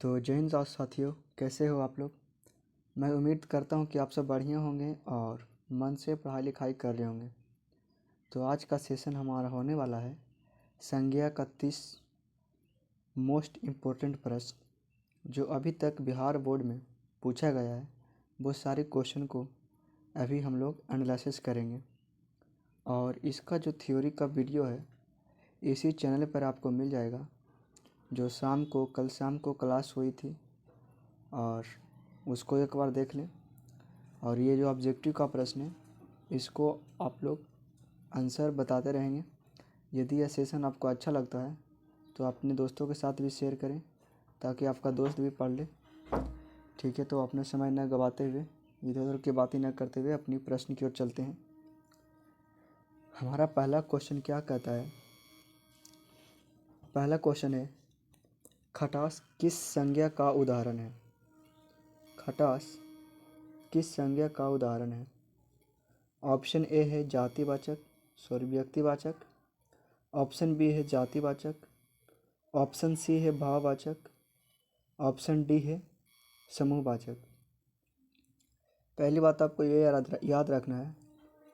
तो जय हिंद साथियों, कैसे हो आप लोग। मैं उम्मीद करता हूँ कि आप सब बढ़िया होंगे और मन से पढ़ाई लिखाई कर रहे होंगे। तो आज का सेशन हमारा होने वाला है संज्ञा का 30 मोस्ट इम्पोर्टेंट प्रश्न जो अभी तक बिहार बोर्ड में पूछा गया है। वो सारे क्वेश्चन को अभी हम लोग एनालिसिस करेंगे और इसका जो थ्योरी का वीडियो है इसी चैनल पर आपको मिल जाएगा, जो कल शाम को क्लास हुई थी और उसको एक बार देख लें। और ये जो ऑब्जेक्टिव का प्रश्न है इसको आप लोग आंसर बताते रहेंगे। यदि यह सेशन आपको अच्छा लगता है तो अपने दोस्तों के साथ भी शेयर करें ताकि आपका दोस्त भी पढ़ ले। ठीक है, तो अपना समय न गवाते हुए, इधर उधर की बातें न करते हुए अपनी प्रश्न की ओर चलते हैं। हमारा पहला क्वेश्चन क्या कहता है। पहला क्वेश्चन है, खटास किस संज्ञा का उदाहरण है। खटास किस संज्ञा का उदाहरण है। ऑप्शन ए है व्यक्तिवाचक। ऑप्शन बी है जातिवाचक। ऑप्शन सी है भाववाचक। ऑप्शन डी है समूहवाचक। पहली बात आपको ये याद रखना है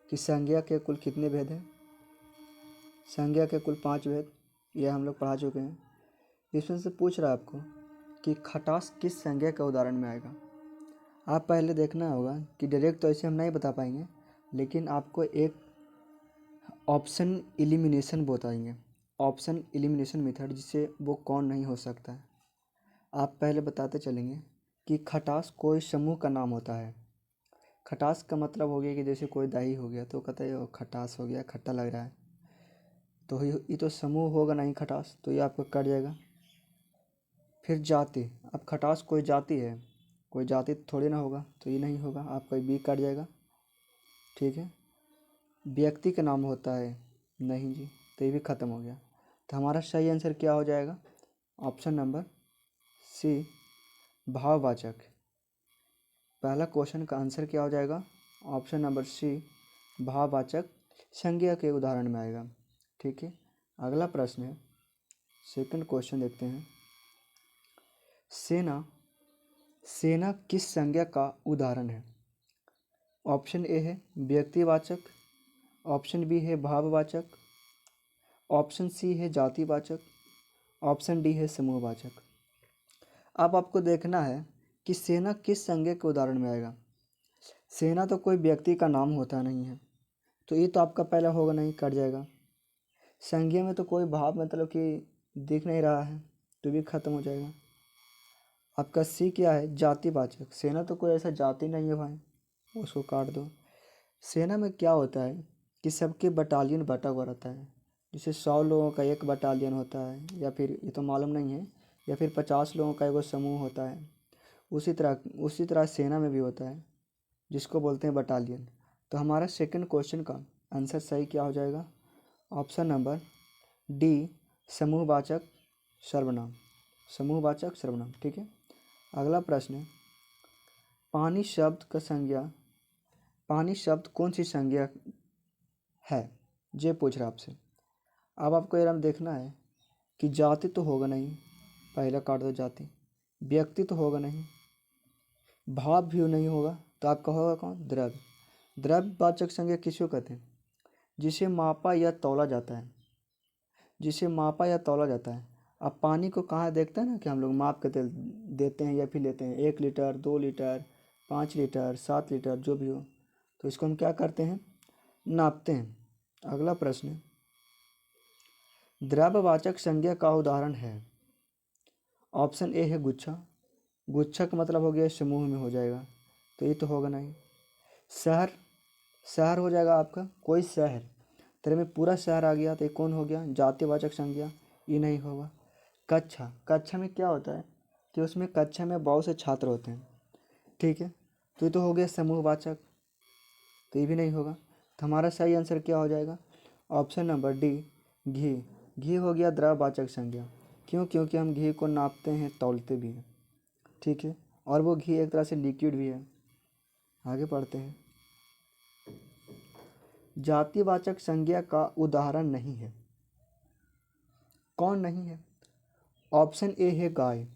कि संज्ञा के कुल कितने भेद हैं। संज्ञा के कुल 5 भेद, यह हम लोग पढ़ा चुके हैं। इसमें से पूछ रहा है आपको कि खटास किस संज्ञा का उदाहरण में आएगा। आप पहले देखना होगा कि डायरेक्ट तो ऐसे हम नहीं बता पाएंगे, लेकिन आपको एक ऑप्शन एलिमिनेशन बताएंगे, ऑप्शन एलिमिनेशन मेथड, जिससे वो कौन नहीं हो सकता है। आप पहले बताते चलेंगे कि खटास कोई समूह का नाम होता है। खटास का मतलब हो गया कि जैसे कोई दही हो गया तो कहते हैं खटास हो गया, खट्टा लग रहा है, तो ये तो समूह होगा नहीं खटास, तो ये आपका कट जाएगा। फिर जाति, अब खटास कोई जाति है, कोई जाति थोड़ी ना होगा, तो ये नहीं होगा, आपका बी कट जाएगा। ठीक है। व्यक्ति का नाम होता है, नहीं जी, तो ये भी ख़त्म हो गया। तो हमारा सही आंसर क्या हो जाएगा, ऑप्शन नंबर सी, भाववाचक। पहला क्वेश्चन का आंसर क्या हो जाएगा, ऑप्शन नंबर सी, भाववाचक संज्ञा के उदाहरण में आएगा। ठीक है। अगला प्रश्न है, सेकंड क्वेश्चन देखते हैं। सेना किस संज्ञा का उदाहरण है। ऑप्शन ए है व्यक्तिवाचक। ऑप्शन बी है भाववाचक। ऑप्शन सी है जातिवाचक। ऑप्शन डी है समूहवाचक। अब आपको देखना है कि सेना किस संज्ञा के उदाहरण में आएगा। सेना तो कोई व्यक्ति का नाम होता नहीं है, तो ये तो आपका पहला होगा नहीं, कट जाएगा। संज्ञा में तो कोई भाव मतलब कि दिख नहीं रहा है, तो भी खत्म हो जाएगा। आपका सी क्या है, जातिवाचक। सेना तो कोई ऐसा जाति नहीं है भाई, उसको काट दो। सेना में क्या होता है कि सबके बटालियन बटा हुआ रहता है। जैसे 100 लोगों का एक बटालियन होता है, या फिर ये तो मालूम नहीं है, या फिर 50 लोगों का एक समूह होता है। उसी तरह सेना में भी होता है, जिसको बोलते हैं बटालियन। तो हमारा सेकंड क्वेश्चन का आंसर सही क्या हो जाएगा, ऑप्शन नंबर डी, समूहवाचक सर्वनाम। समूहवाचक सर्वनाम। ठीक है। अगला प्रश्न है, पानी शब्द कौन सी संज्ञा है, ये पूछ रहा आपसे। अब आपको ये देखना है कि जाति तो होगा नहीं, पहला काट दो जाति। व्यक्ति तो होगा नहीं, भाव भी नहीं होगा, तो आपका होगा कौन, द्रव्य। द्रव्यवाचक संज्ञा किसको कहते हैं, जिसे मापा या तौला जाता है, जिसे मापा या तौला जाता है। अब पानी को कहाँ देखते हैं ना कि हम लोग माप के देते हैं या फिर लेते हैं, 1 लीटर, 2 लीटर, 5 लीटर, 7 लीटर, जो भी हो, तो इसको हम क्या करते हैं, नापते हैं। अगला प्रश्न, द्रव्यवाचक संज्ञा का उदाहरण है। ऑप्शन ए है गुच्छा। गुच्छा का मतलब हो गया समूह में हो जाएगा, तो ये तो होगा नहीं। शहर, शहर हो जाएगा आपका, कोई शहर, तेरे में पूरा शहर आ गया, तो ये कौन हो गया, जातिवाचक संज्ञा, ये नहीं होगा। कक्षा, कक्षा में क्या होता है कि उसमें कक्षा में बहुत से छात्र होते हैं। ठीक है, तो ये तो हो गया समूहवाचक, तो ये भी नहीं होगा। तो हमारा सही आंसर क्या हो जाएगा, ऑप्शन नंबर डी, घी। घी हो गया द्रव्यवाचक संज्ञा। क्यों, क्योंकि हम घी को नापते हैं, तौलते भी हैं। ठीक है, और वो घी एक तरह से लिक्विड भी है। आगे पढ़ते हैं, जातिवाचक संज्ञा का उदाहरण नहीं है। कौन नहीं है, ऑप्शन ए है गाय।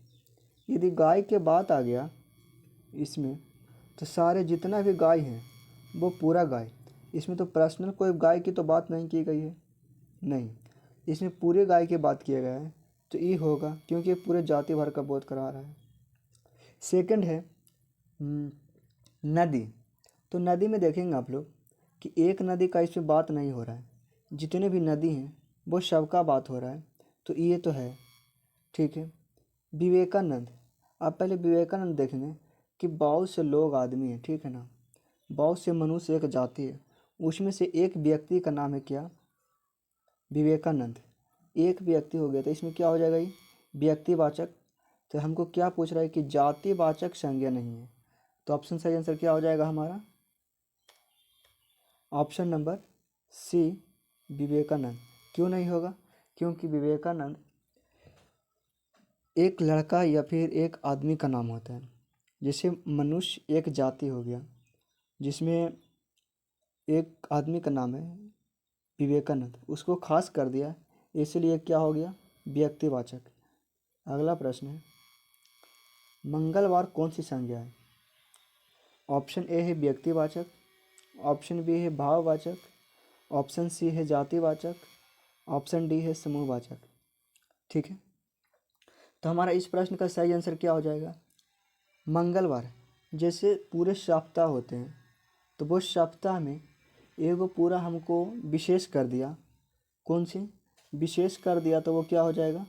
यदि गाय के बात आ गया इसमें, तो सारे जितना भी गाय हैं वो पूरा गाय, इसमें तो पर्सनल कोई गाय की तो बात नहीं की गई है, नहीं, इसमें पूरे गाय की बात किया गया है, तो ई होगा, क्योंकि ये पूरे जाति भर का बोध करा रहा है। सेकंड है नदी। तो नदी में देखेंगे आप लोग कि एक नदी का इसमें बात नहीं हो रहा है, जितने भी नदी हैं वो सबका बात हो रहा है, तो ये तो है, ठीक है। विवेकानंद, आप पहले विवेकानंद देखेंगे कि बहुत से लोग आदमी हैं, ठीक है ना, बहुत से मनुष्य एक जाति है, उसमें से एक व्यक्ति का नाम है क्या, विवेकानंद। एक व्यक्ति हो गया, तो इसमें क्या हो जाएगा, ये व्यक्तिवाचक। तो हमको क्या पूछ रहा है कि जातिवाचक संज्ञा नहीं है, तो ऑप्शन सही आंसर क्या हो जाएगा हमारा, ऑप्शन नंबर सी विवेकानंद। क्यों नहीं होगा, क्योंकि विवेकानंद एक लड़का या फिर एक आदमी का नाम होता है, जैसे मनुष्य एक जाति हो गया जिसमें एक आदमी का नाम है विवेकानंद, उसको खास कर दिया, इसलिए क्या हो गया, व्यक्तिवाचक। अगला प्रश्न है, मंगलवार कौन सी संज्ञा है, ऑप्शन ए है व्यक्तिवाचक, ऑप्शन बी है भाववाचक, ऑप्शन सी है जातिवाचक, ऑप्शन डी है समूहवाचक, ठीक है। तो हमारा इस प्रश्न का सही आंसर क्या हो जाएगा, मंगलवार। जैसे पूरे सप्ताह होते हैं, तो वो सप्ताह में एगो पूरा हमको विशेष कर दिया, कौन सी विशेष कर दिया, तो वो क्या हो जाएगा,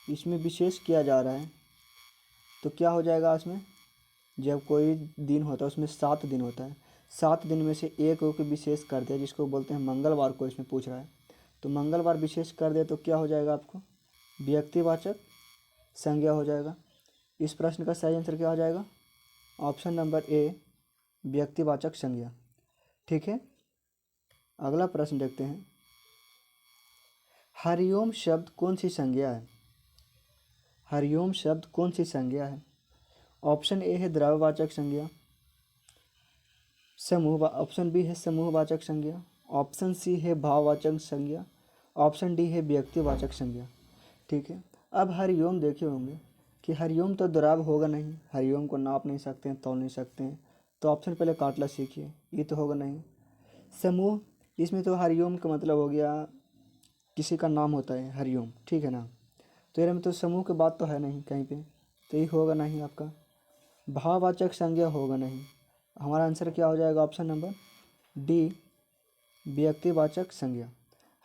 इसमें विशेष किया जा रहा है, तो क्या हो जाएगा, इसमें जब कोई दिन होता है उसमें 7 दिन होता है, 7 दिन में से एक को विशेष कर दिया, जिसको बोलते हैं मंगलवार को इसमें पूछ रहा है, तो मंगलवार विशेष कर दिया तो क्या हो जाएगा आपको, व्यक्तिवाचक संज्ञा हो जाएगा। इस प्रश्न का सही आंसर क्या हो जाएगा, ऑप्शन नंबर ए व्यक्तिवाचक संज्ञा, ठीक है। अगला प्रश्न देखते हैं, हरिओम शब्द कौन सी संज्ञा है, हरिओम शब्द कौन सी संज्ञा है, ऑप्शन ए है द्रव्यवाचक संज्ञा, ऑप्शन बी है समूहवाचक संज्ञा, ऑप्शन सी है भाववाचक संज्ञा, ऑप्शन डी है व्यक्तिवाचक संज्ञा, ठीक है। अब हरिओम देखे होंगे कि हरिओम तो द्रव्य होगा नहीं, हरिओम को नाप नहीं सकते हैं, तौल नहीं सकते हैं, तो ऑप्शन पहले काटला सीखिए, ये तो होगा नहीं। समूह, इसमें तो हरिओम का मतलब हो गया किसी का नाम होता है हरिओम, ठीक है ना, तो ये में तो समूह की बात तो है नहीं कहीं पे, तो ये होगा नहीं आपका। भाववाचक संज्ञा होगा नहीं, हमारा आंसर क्या हो जाएगा, ऑप्शन नंबर डी व्यक्तिवाचक संज्ञा।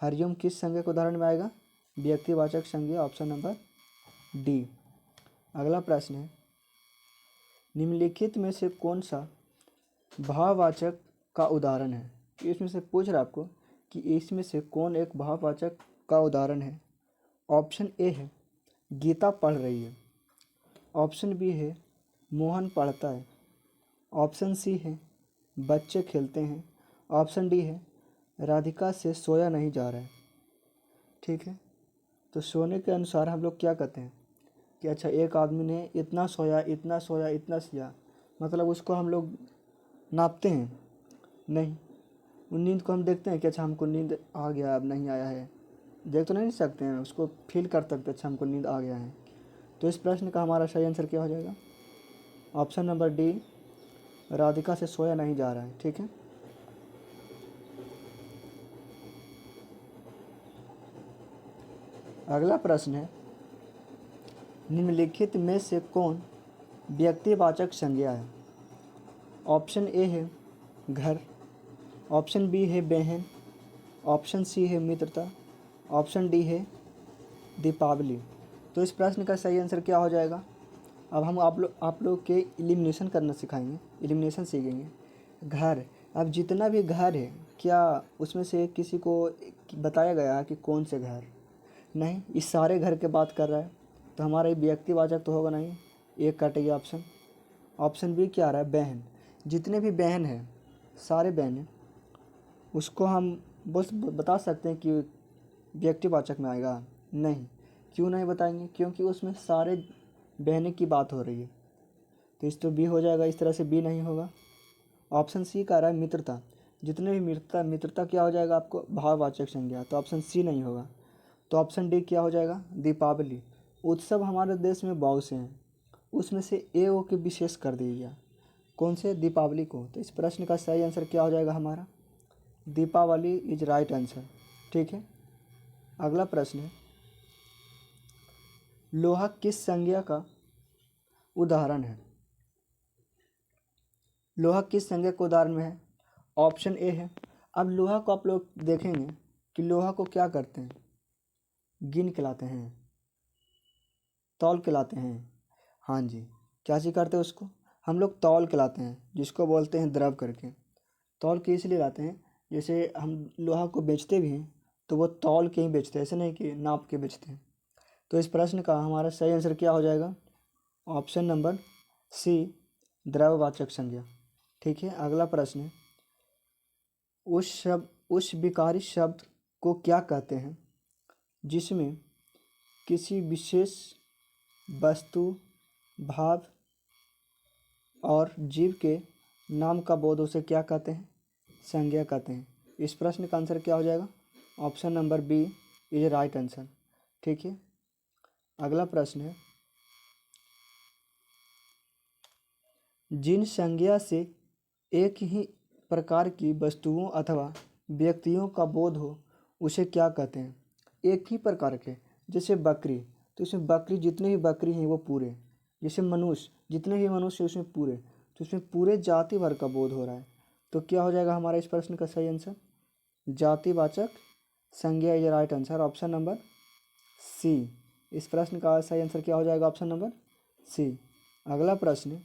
हरिओम किस संज्ञा के उदाहरण में आएगा, व्यक्तिवाचक संज्ञा, ऑप्शन नंबर डी। अगला प्रश्न है, निम्नलिखित में से कौन सा भाववाचक का उदाहरण है, इसमें से पूछ रहा है आपको कि इसमें से कौन एक भाववाचक का उदाहरण है। ऑप्शन ए है गीता पढ़ रही है, ऑप्शन बी है मोहन पढ़ता है, ऑप्शन सी है बच्चे खेलते हैं, ऑप्शन डी है राधिका से सोया नहीं जा रहा है, ठीक है। तो सोने के अनुसार हम लोग क्या कहते हैं कि अच्छा एक आदमी ने इतना सोया, इतना सोया, इतना सोया, मतलब उसको हम लोग नापते हैं नहीं, उन नींद को हम देखते हैं कि अच्छा हमको नींद आ गया, अब नहीं आया है, देख तो नहीं सकते हैं, उसको फील कर सकते अच्छा हमको नींद आ गया है। तो इस प्रश्न का हमारा सही आंसर क्या हो जाएगा, ऑप्शन नंबर डी राधिका से सोया नहीं जा रहा है, ठीक है। अगला प्रश्न है, निम्नलिखित में से कौन व्यक्तिवाचक संज्ञा है। ऑप्शन ए है घर, ऑप्शन बी है बहन, ऑप्शन सी है मित्रता, ऑप्शन डी है दीपावली। तो इस प्रश्न का सही आंसर क्या हो जाएगा। अब हम आप लोग के एलिमिनेशन करना सिखाएंगे, एलिमिनेशन सीखेंगे। घर, अब जितना भी घर है क्या उसमें से किसी को बताया गया है कि कौन से घर, नहीं, इस सारे घर के बात कर रहा है, तो हमारा ये व्यक्तिवाचक तो होगा नहीं, एक कटेगा ऑप्शन। ऑप्शन बी क्या आ रहा है, बहन, जितने भी बहन हैं सारे बहन हैं, उसको हम बस बता सकते हैं कि व्यक्तिवाचक में आएगा, नहीं, क्यों नहीं बताएंगे, क्योंकि उसमें सारे बहने की बात हो रही है, तो इस तो बी हो जाएगा, इस तरह से बी नहीं होगा। ऑप्शन सी का रहा है मित्रता, जितने भी मित्रता क्या हो जाएगा आपको, भाववाचक संज्ञा, तो ऑप्शन सी नहीं होगा। तो ऑप्शन डी क्या हो जाएगा, दीपावली। उत्सव हमारे देश में बहुत से हैं, उसमें से ए ओ के विशेष कर दीजिए। कौन से? दीपावली को। तो इस प्रश्न का सही आंसर क्या हो जाएगा हमारा? Deepawali is right answer. ठीक है। अगला प्रश्न है, लोहा किस संज्ञा का उदाहरण है? लोहा किस संज्ञा का उदाहरण में है? ऑप्शन ए है। अब लोहा को आप लोग देखेंगे कि लोहा को क्या करते हैं? गिन के लाते हैं, तौल के लाते हैं। हाँ जी, क्या चीज करते हैं उसको? हम लोग तौल के लाते हैं, जिसको बोलते हैं द्रव करके। तौल के इसलिए लाते हैं, जैसे हम लोहा को बेचते भी हैं तो वो तौल के ही बेचते हैं, ऐसे नहीं कि नाप के बेचते हैं। तो इस प्रश्न का हमारा सही आंसर क्या हो जाएगा? ऑप्शन नंबर सी, द्रववाचक संज्ञा। ठीक है। अगला प्रश्न है, उस विकारी शब्द को क्या कहते हैं जिसमें किसी विशेष वस्तु, भाव और जीव के नाम का बोध उसे क्या कहते हैं? संज्ञा कहते हैं। इस प्रश्न का आंसर क्या हो जाएगा? Option number B is right answer. ठीक है। अगला प्रश्न है, जिन संज्ञा से एक ही प्रकार की वस्तुओं अथवा व्यक्तियों का बोध हो उसे क्या कहते हैं? एक ही प्रकार के, जैसे बकरी, तो इसमें बकरी जितने ही बकरी हैं वो पूरे। जैसे मनुष्य, जितने ही मनुष्य उसमें पूरे, तो उसमें पूरे जाति भर का बोध हो रहा है। तो क्या हो जाएगा हमारा इस प्रश्न का सही आंसर? जातिवाचक संज्ञा is right answer, option number C. इस प्रश्न का सही आंसर क्या हो जाएगा? Option number C. अगला प्रश्न,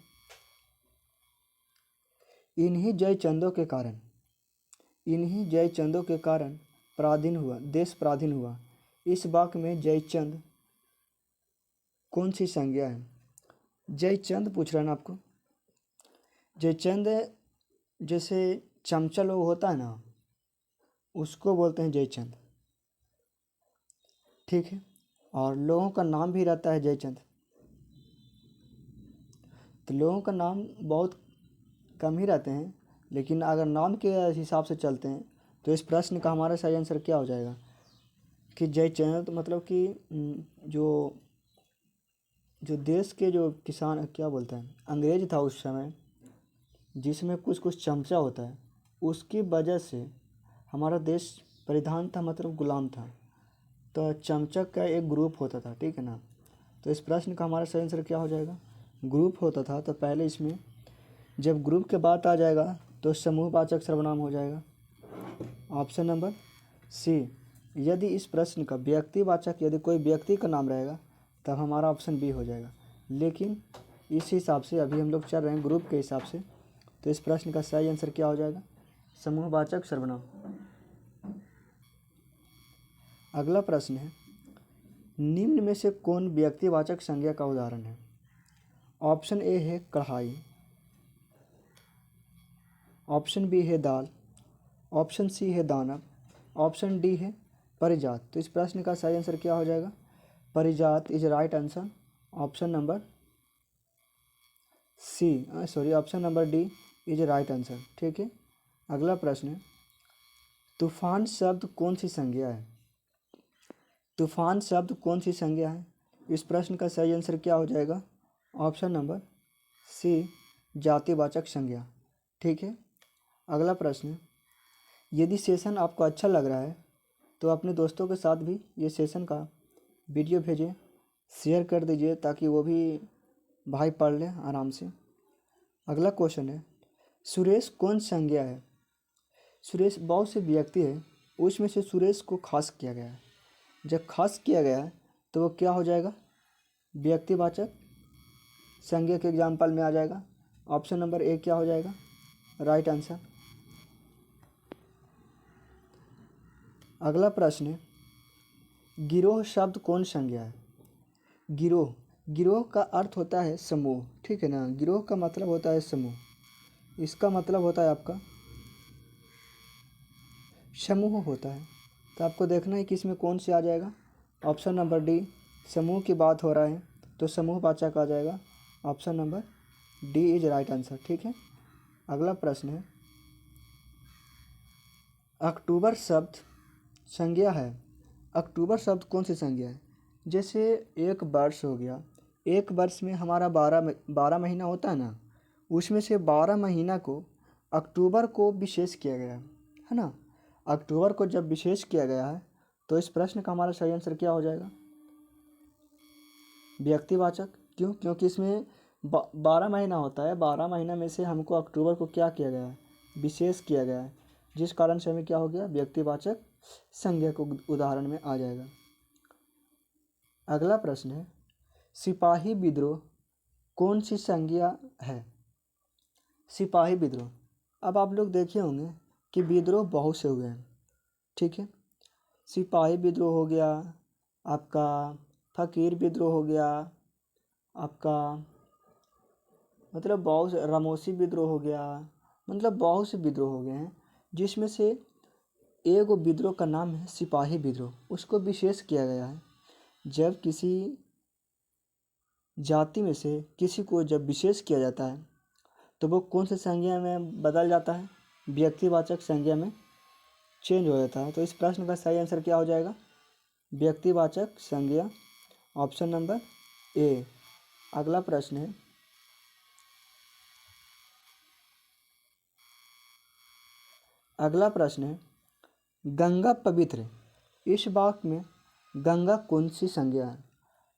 इन्हीं जय चंदों के कारण, इन्हीं जयचंदों के कारण पराधीन हुआ, देश पराधीन हुआ। इस वाक्य में जयचंद कौन सी संज्ञा है? जयचंद पूछ रहा है ना आपको। जयचंद जैसे चमचा लोग होता है ना, उसको बोलते हैं जयचंद। ठीक है। और लोगों का नाम भी रहता है जयचंद। तो लोगों का नाम बहुत कम ही रहते हैं, लेकिन अगर नाम के हिसाब से चलते हैं तो इस प्रश्न का हमारा सही आंसर क्या हो जाएगा? कि जयचंद मतलब कि जो जो देश के जो किसान क्या बोलते हैं, अंग्रेज था उस समय, जिसमें कुछ कुछ चमचा होता है, उसकी वजह से हमारा देश परिधान था, मतलब गुलाम था। तो चमचा का एक ग्रुप होता था, ठीक है ना। तो इस प्रश्न का हमारा सही आंसर क्या हो जाएगा? ग्रुप होता था, तो पहले इसमें जब ग्रुप के बात आ जाएगा तो समूहवाचक सर्वनाम हो जाएगा, ऑप्शन नंबर सी। यदि इस प्रश्न का व्यक्तिवाचक, यदि कोई व्यक्ति का नाम रहेगा तब हमारा ऑप्शन बी हो जाएगा। लेकिन इस हिसाब से अभी हम लोग चल रहे हैं ग्रुप के हिसाब से, तो इस प्रश्न का सही आंसर क्या हो जाएगा? समूहवाचक सर्वनाम। अगला प्रश्न है, निम्न में से कौन व्यक्तिवाचक संज्ञा का उदाहरण है? ऑप्शन ए है कढ़ाई, ऑप्शन बी है दाल, ऑप्शन सी है दानव, ऑप्शन डी है परिजात। तो इस प्रश्न का सही आंसर क्या हो जाएगा? परिजात is right answer, option number C, sorry, option number D is right answer. ठीक है। अगला प्रश्न है, तूफान शब्द कौन सी संज्ञा है? तूफान शब्द कौन सी संज्ञा है? इस प्रश्न का सही आंसर क्या हो जाएगा? ऑप्शन नंबर सी, जातिवाचक संज्ञा। ठीक है। अगला प्रश्न है, यदि सेशन आपको अच्छा लग रहा है तो अपने दोस्तों के साथ भी ये सेशन का वीडियो भेजें, शेयर कर दीजिए, ताकि वो भी भाई पढ़ लें आराम से। अगला क्वेश्चन है, सुरेश कौन संज्ञा है? सुरेश बहुत से व्यक्ति है, उसमें से सुरेश को खास किया गया है। जब खास किया गया है तो वो क्या हो जाएगा? व्यक्तिवाचक संज्ञा के एग्जाम्पल में आ जाएगा। ऑप्शन नंबर ए क्या हो जाएगा? Right answer. अगला प्रश्न है, गिरोह शब्द कौन संज्ञा है? गिरोह, गिरोह का अर्थ होता है समूह, ठीक है ना। गिरोह का मतलब होता है समूह। इसका मतलब होता है आपका समूह होता है। तो आपको देखना है कि इसमें कौन से आ जाएगा। ऑप्शन नंबर डी, समूह की बात हो रहा है तो समूहवाचक आ जाएगा, option number D is right answer. ठीक है। अगला प्रश्न है, अक्टूबर शब्द संज्ञा है। अक्टूबर शब्द कौन सी संज्ञा है? जैसे एक वर्ष हो गया, एक वर्ष में हमारा 12 महीना होता है ना, उसमें से 12 महीना को अक्टूबर को विशेष किया गया है ना। अक्टूबर को जब विशेष किया गया है तो इस प्रश्न का हमारा सही आंसर क्या हो जाएगा? व्यक्तिवाचक। क्यों? क्योंकि इसमें 12 महीना होता है, 12 महीना में से हमको अक्टूबर को क्या किया गया है? विशेष किया गया है, जिस कारण से हमें क्या हो गया? व्यक्तिवाचक संज्ञा को उदाहरण में आ जाएगा। अगला प्रश्न है, सिपाही विद्रोह कौन सी संज्ञा है? सिपाही विद्रोह, अब आप लोग देखे होंगे कि विद्रोह बहुत से हुए हैं, ठीक है। सिपाही विद्रोह हो गया आपका, फकीर विद्रोह हो गया आपका, मतलब बहुत से, रामोसी विद्रोह हो गया, मतलब बहुत से विद्रोह हो गए हैं, जिसमें से एक विद्रोह का नाम है सिपाही विद्रोह। उसको विशेष किया गया है जब किसी जाति में से किसी को जब विशेष किया जाता है तो वो कौन से संज्ञा में बदल जाता है? व्यक्तिवाचक संज्ञा में चेंज हो जाता है। तो इस प्रश्न का सही आंसर क्या हो जाएगा? व्यक्तिवाचक संज्ञा, ऑप्शन नंबर ए। अगला प्रश्न है, गंगा पवित्र, इस वाक्य में गंगा कौन सी संज्ञा है?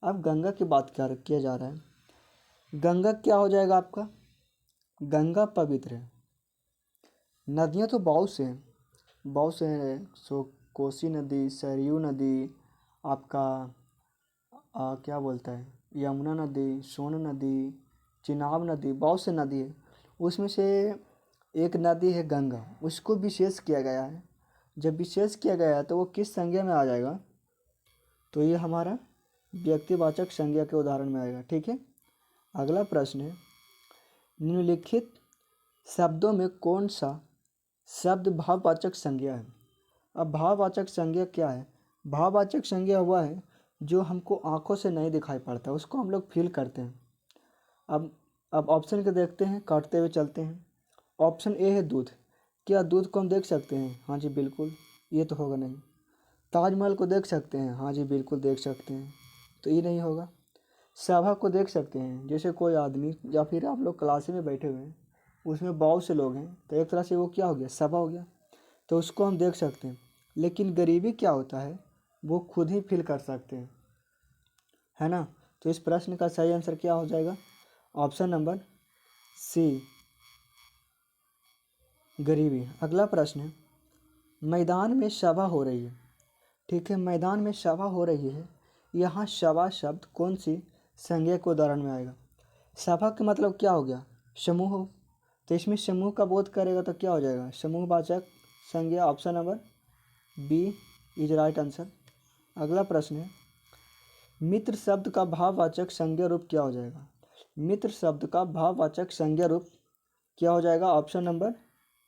अब गंगा की बात किया जा रहा है। गंगा क्या हो जाएगा आपका? गंगा पवित्र है। नदियाँ तो बहुत से हैं, सो कोसी नदी, सरयू नदी, आपका क्या बोलता है, यमुना नदी, सोन नदी, चिनाब नदी, बहुत से नदी है। उसमें से एक नदी है गंगा, उसको विशेष किया गया है। जब विशेष किया गया है तो वो किस संज्ञा में आ जाएगा? तो ये हमारा व्यक्तिवाचक संज्ञा के उदाहरण में आएगा, ठीक है। अगला प्रश्न है, निम्नलिखित शब्दों में कौन सा शब्द भाववाचक संज्ञा है? अब भाववाचक संज्ञा क्या है? भाववाचक संज्ञा हुआ है जो हमको आंखों से नहीं दिखाई पड़ता, उसको हम लोग फील करते हैं। अब ऑप्शन के देखते हैं, काटते हुए चलते हैं। ऑप्शन ए है दूध। क्या दूध को हम देख सकते हैं? हाँ जी बिल्कुल, ये तो होगा नहीं। ताजमहल को देख सकते हैं? हाँ जी बिल्कुल देख सकते हैं, तो ये नहीं होगा। सभा को देख सकते हैं, जैसे कोई आदमी, या फिर आप लोग क्लास में बैठे हुए हैं, उसमें बहुत से लोग हैं, तो एक तरह से वो क्या हो गया? सभा हो गया, तो उसको हम देख सकते हैं। लेकिन गरीबी क्या होता है? वो खुद ही फील कर सकते हैं, है ना। तो इस प्रश्न का सही आंसर क्या हो जाएगा? ऑप्शन नंबर सी, गरीबी। अगला प्रश्न है, मैदान में सभा हो रही है, ठीक है, मैदान में सभा हो रही है, यहाँ सभा शब्द कौन सी संज्ञा के उदाहरण में आएगा? सभा का मतलब क्या हो गया? समूह। तो इसमें समूह का बोध करेगा तो क्या हो जाएगा? समूहवाचक संज्ञा, option number B is right answer. अगला प्रश्न है, मित्र शब्द का भाववाचक संज्ञा रूप क्या हो जाएगा? मित्र शब्द का भाववाचक संज्ञा रूप क्या हो जाएगा? ऑप्शन नंबर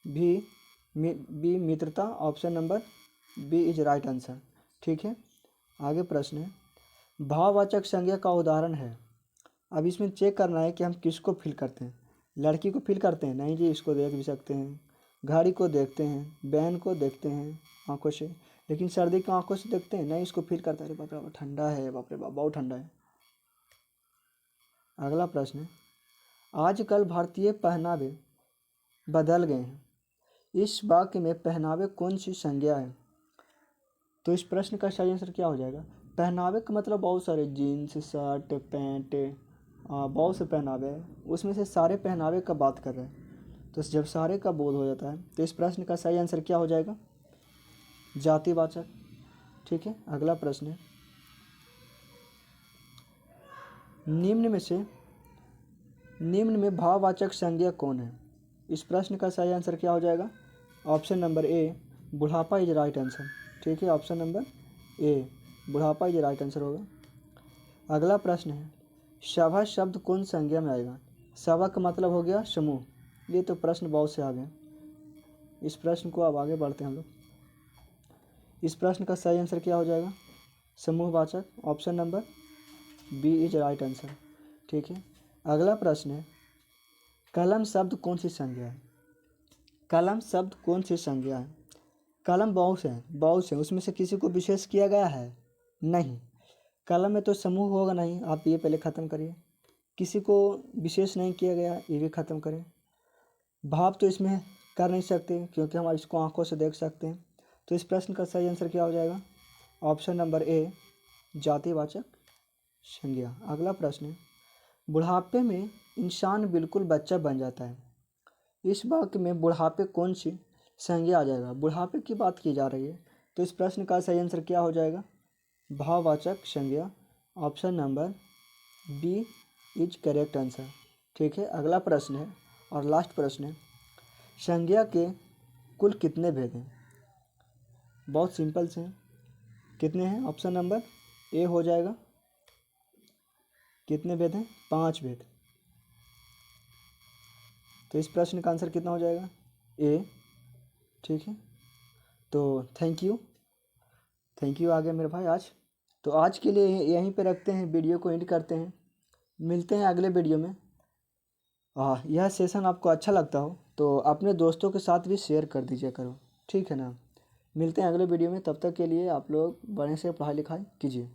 बी मित्रता, option number B is right answer, ठीक है। आगे प्रश्न है, भाववाचक संज्ञा का उदाहरण है। अब इसमें चेक करना है कि हम किसको फील करते हैं। लड़की को फील करते हैं? नहीं जी, इसको देख भी सकते हैं। घड़ी को देखते हैं, बहन को देखते हैं आंखों से, लेकिन सर्दी को आंखों से देखते हैं? नहीं, इसको फील करते हैं, अरे बाप रे बाप ठंडा है, बाप रे बाप बहुत ठंडा है। अगला प्रश्न है, आजकल भारतीय पहनावे बदल गए हैं, इस वाक्य में पहनावे कौन सी संज्ञा है? तो इस प्रश्न का सही आंसर क्या हो जाएगा? पहनावे का मतलब बहुत सारे, जीन्स, शर्ट, पैंट, बहुत से पहनावे हैं, उसमें से सारे पहनावे का बात कर रहे हैं। तो जब सारे का बोध हो जाता है तो इस प्रश्न का सही आंसर क्या हो जाएगा? जातिवाचक, ठीक है। अगला प्रश्न है, निम्न में भाववाचक संज्ञा कौन है? इस प्रश्न का सही आंसर क्या हो जाएगा? ऑप्शन नंबर ए, बुढ़ापा इज राइट आंसर, ठीक है। ऑप्शन नंबर ए, बुढ़ापा इज राइट आंसर होगा। अगला प्रश्न है, सभा शब्द कौन संज्ञा में आएगा? सभा का मतलब हो गया समूह। ये तो प्रश्न बहुत से आ गए, इस प्रश्न को अब आगे बढ़ते हैं हम लोग। इस प्रश्न का सही आंसर क्या हो जाएगा? समूहवाचक, option number B is right answer, ठीक है। अगला प्रश्न है, कलम शब्द कौन सी संज्ञा है? कलम शब्द कौन सी संज्ञा है? कलम बहुत से हैं, उसमें से किसी को विशेष किया गया है? नहीं। कलम में तो समूह होगा नहीं, आप ये पहले ख़त्म करिए। किसी को विशेष नहीं किया गया, ये भी ख़त्म करें। भाव तो इसमें कर नहीं सकते क्योंकि हम इसको आंखों से देख सकते हैं। तो इस प्रश्न का सही आंसर क्या हो जाएगा? ऑप्शन नंबर ए, जातिवाचक संज्ञा। अगला प्रश्न है, बुढ़ापे में इंसान बिल्कुल बच्चा बन जाता है। इस वाक्य में बुढ़ापे कौन सी संज्ञा आ जाएगा? बुढ़ापे की बात की जा रही है, तो इस प्रश्न का सही आंसर क्या हो जाएगा? भाववाचक संज्ञा। Option number B is correct answer. ठीक है, अगला प्रश्न है और लास्ट प्रश्न है, संज्ञा के कुल कितने भेद हैं? बहुत सिंपल से हैं। कितने हैं? ऑप्शन नंबर ए हो जाएगा। कितने भेद हैं? 5 भेद। तो इस प्रश्न का आंसर कितना हो जाएगा? ए। ठीक है, तो थैंक यू आ गया मेरे भाई आज। तो आज के लिए यहीं पे रखते हैं, वीडियो को एंड करते हैं। मिलते हैं अगले वीडियो में। यह सेशन आपको अच्छा लगता हो तो अपने दोस्तों के साथ भी शेयर कर दीजिए करो। ठीक है ना? मिलते हैं अगले वीडियो में, तब तक के लिए आप लोग बढ़िया से पढ़ाई लिखाई कीजिए।